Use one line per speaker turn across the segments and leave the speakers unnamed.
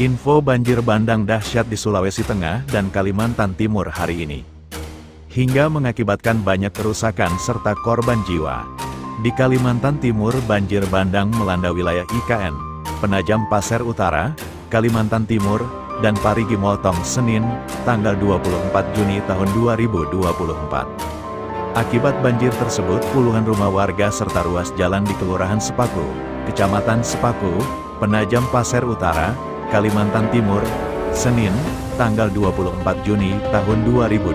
Info banjir bandang dahsyat di Sulawesi Tengah dan Kalimantan Timur hari ini, hingga mengakibatkan banyak kerusakan serta korban jiwa. Di Kalimantan Timur, banjir bandang melanda wilayah IKN, Penajam Pasir Utara, Kalimantan Timur, dan Parigi Motong Senin, tanggal 24 Juni tahun 2024. Akibat banjir tersebut, puluhan rumah warga serta ruas jalan di Kelurahan Sepaku, Kecamatan Sepaku, Penajam Pasir Utara, Kalimantan Timur, Senin, tanggal 24 Juni tahun 2024.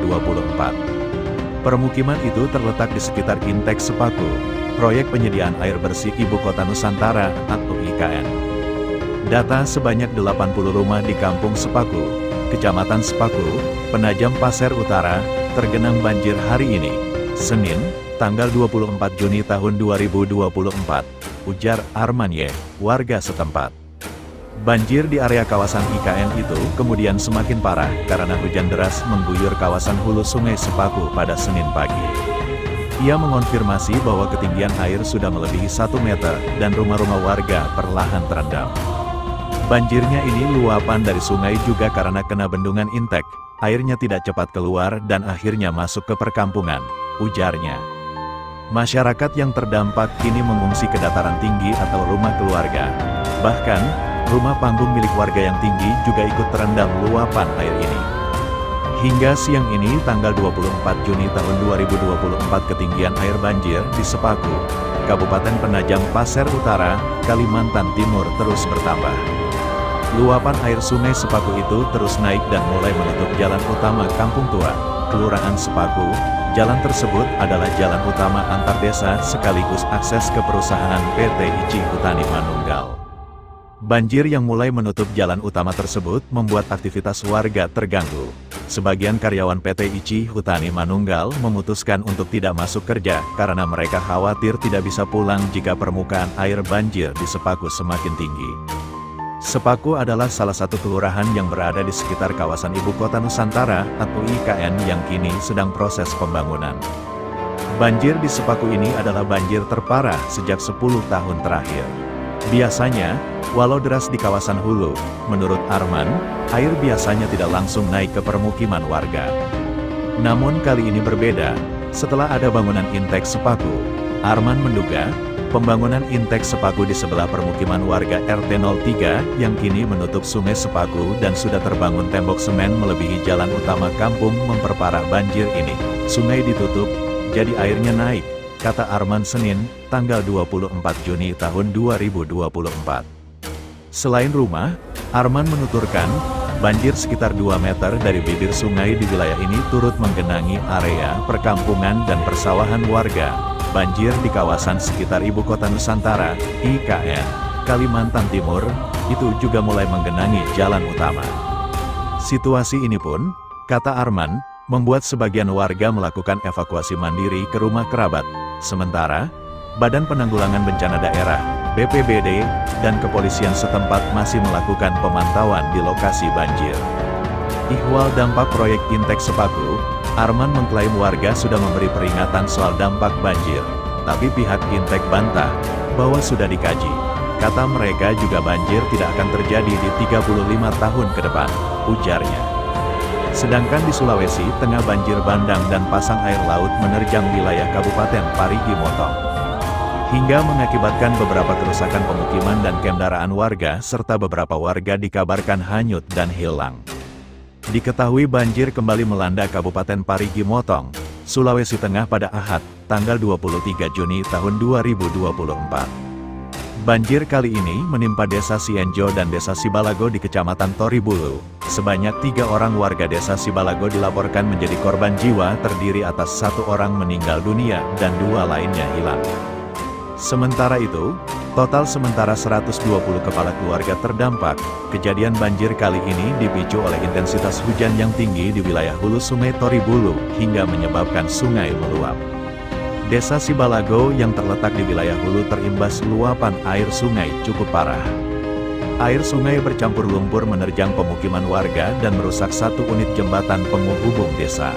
Permukiman itu terletak di sekitar Intek Sepaku, proyek penyediaan air bersih Ibu Kota Nusantara atau IKN. Data sebanyak 80 rumah di Kampung Sepaku, Kecamatan Sepaku, Penajam Pasir Utara, tergenang banjir hari ini, Senin, tanggal 24 Juni tahun 2024, ujar Arman Y, warga setempat. Banjir di area kawasan IKN itu kemudian semakin parah karena hujan deras mengguyur kawasan hulu Sungai Sepaku pada Senin pagi. Ia mengonfirmasi bahwa ketinggian air sudah melebihi 1 meter dan rumah-rumah warga perlahan terendam. Banjirnya ini luapan dari sungai juga karena kena bendungan Intek, airnya tidak cepat keluar dan akhirnya masuk ke perkampungan, ujarnya. Masyarakat yang terdampak kini mengungsi ke dataran tinggi atau rumah keluarga. Bahkan, rumah panggung milik warga yang tinggi juga ikut terendam luapan air ini. Hingga siang ini tanggal 24 Juni tahun 2024 ketinggian air banjir di Sepaku, Kabupaten Penajam Pasir Utara, Kalimantan Timur terus bertambah. Luapan air sungai Sepaku itu terus naik dan mulai menutup jalan utama Kampung Tua, Kelurahan Sepaku. Jalan tersebut adalah jalan utama antar desa sekaligus akses ke perusahaan PT ICI Hutani Manunggal. Banjir yang mulai menutup jalan utama tersebut membuat aktivitas warga terganggu. Sebagian karyawan PT ICI Hutani Manunggal memutuskan untuk tidak masuk kerja karena mereka khawatir tidak bisa pulang jika permukaan air banjir di Sepaku semakin tinggi. Sepaku adalah salah satu kelurahan yang berada di sekitar kawasan Ibu Kota Nusantara atau IKN yang kini sedang proses pembangunan. Banjir di Sepaku ini adalah banjir terparah sejak 10 tahun terakhir. Biasanya, walau deras di kawasan hulu, menurut Arman, air biasanya tidak langsung naik ke permukiman warga. Namun kali ini berbeda, setelah ada bangunan Intek Sepaku. Arman menduga, pembangunan Intek Sepaku di sebelah permukiman warga RT 03 yang kini menutup Sungai Sepaku dan sudah terbangun tembok semen melebihi jalan utama kampung memperparah banjir ini. Sungai ditutup, jadi airnya naik, kata Arman Senin, tanggal 24 Juni tahun 2024. Selain rumah, Arman menuturkan, banjir sekitar 2 meter dari bibir sungai di wilayah ini turut menggenangi area perkampungan dan persawahan warga. Banjir di kawasan sekitar Ibu Kota Nusantara, IKN, Kalimantan Timur, itu juga mulai menggenangi jalan utama. Situasi ini pun, kata Arman, membuat sebagian warga melakukan evakuasi mandiri ke rumah kerabat. Sementara, Badan Penanggulangan Bencana Daerah, BPBD, dan kepolisian setempat masih melakukan pemantauan di lokasi banjir. Ihwal dampak proyek Intek Sepaku, Arman mengklaim warga sudah memberi peringatan soal dampak banjir, tapi pihak Intek bantah bahwa sudah dikaji. Kata mereka juga banjir tidak akan terjadi di 35 tahun ke depan, ujarnya. Sedangkan di Sulawesi Tengah banjir bandang dan pasang air laut menerjang wilayah Kabupaten Parigi Motong, hingga mengakibatkan beberapa kerusakan pemukiman dan kendaraan warga serta beberapa warga dikabarkan hanyut dan hilang. Diketahui banjir kembali melanda Kabupaten Parigi Motong, Sulawesi Tengah pada Ahad, tanggal 23 Juni tahun 2024. Banjir kali ini menimpa Desa Sienjo dan Desa Sibalago di Kecamatan Toribulu. Sebanyak 3 orang warga Desa Sibalago dilaporkan menjadi korban jiwa terdiri atas 1 orang meninggal dunia dan 2 lainnya hilang. Sementara itu, total sementara 120 kepala keluarga terdampak. Kejadian banjir kali ini dipicu oleh intensitas hujan yang tinggi di wilayah hulu Sungai Toribulu hingga menyebabkan sungai meluap. Desa Sibalago yang terletak di wilayah hulu terimbas luapan air sungai cukup parah. Air sungai bercampur lumpur menerjang pemukiman warga dan merusak 1 unit jembatan penghubung desa.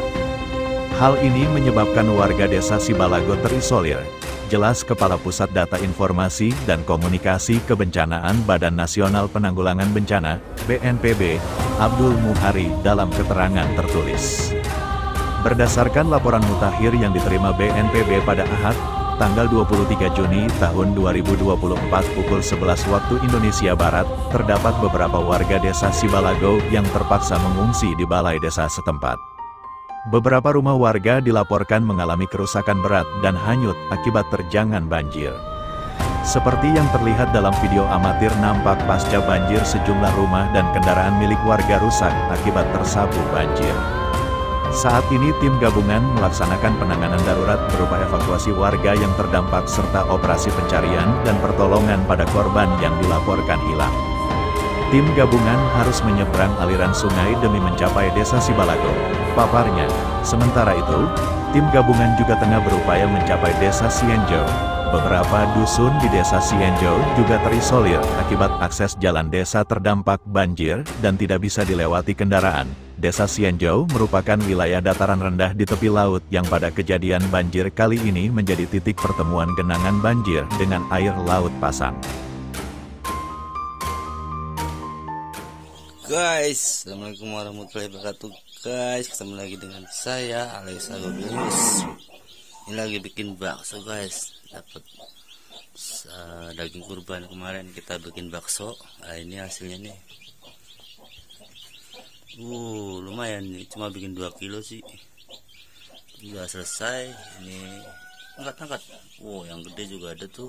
Hal ini menyebabkan warga Desa Sibalago terisolir. Jelas Kepala Pusat Data Informasi dan Komunikasi Kebencanaan Badan Nasional Penanggulangan Bencana, BNPB, Abdul Muhari dalam keterangan tertulis. Berdasarkan laporan mutakhir yang diterima BNPB pada Ahad, tanggal 23 Juni tahun 2024 pukul 11 waktu Indonesia Barat, terdapat beberapa warga desa Sibalago yang terpaksa mengungsi di balai desa setempat. Beberapa rumah warga dilaporkan mengalami kerusakan berat dan hanyut akibat terjangan banjir. Seperti yang terlihat dalam video amatir, nampak pasca banjir sejumlah rumah dan kendaraan milik warga rusak akibat tersapu banjir. Saat ini tim gabungan melaksanakan penanganan darurat berupa evakuasi warga yang terdampak serta operasi pencarian dan pertolongan pada korban yang dilaporkan hilang. Tim gabungan harus menyeberang aliran sungai demi mencapai desa Sibalago, paparnya. Sementara itu, tim gabungan juga tengah berupaya mencapai desa Sienjo. Beberapa dusun di desa Sienjo juga terisolir akibat akses jalan desa terdampak banjir dan tidak bisa dilewati kendaraan. Desa Sienjo merupakan wilayah dataran rendah di tepi laut yang pada kejadian banjir kali ini menjadi titik pertemuan genangan banjir dengan air laut pasang.
Guys, assalamualaikum warahmatullahi wabarakatuh. Guys, ketemu lagi dengan saya Alex Agobius. Ini lagi bikin bakso guys. Dapat daging kurban kemarin kita bikin bakso. Nah, ini hasilnya nih. Lumayan nih, cuma bikin 2 kilo sih. Udah selesai. Ini angkat-angkat. Yang gede juga ada tuh.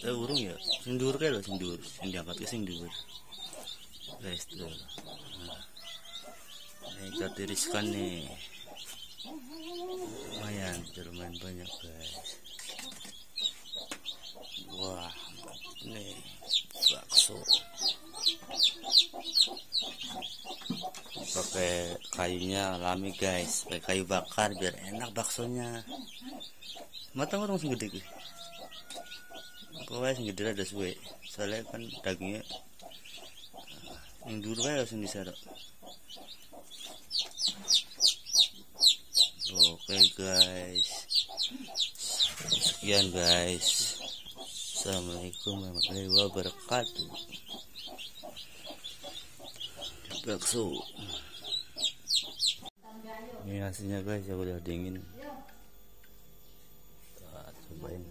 Burung ya. Sing dhuwur kae lho, sing dhuwur. Sing diangkat ke sing dhuwur. Guys tuh, ini kita tiriskan nih, lumayan banyak guys. Wah, nih bakso pakai kayunya alami guys, pakai kayu bakar biar enak baksonya. Matang orang sing gede, pokoknya sing gede ada suwe, soalnya kan dagingnya yang dulu kayak langsung diserok. Oke guys, sekian guys. Assalamualaikum warahmatullahi wabarakatuh. Bakso ini hasilnya guys, ya udah dingin. Cobain.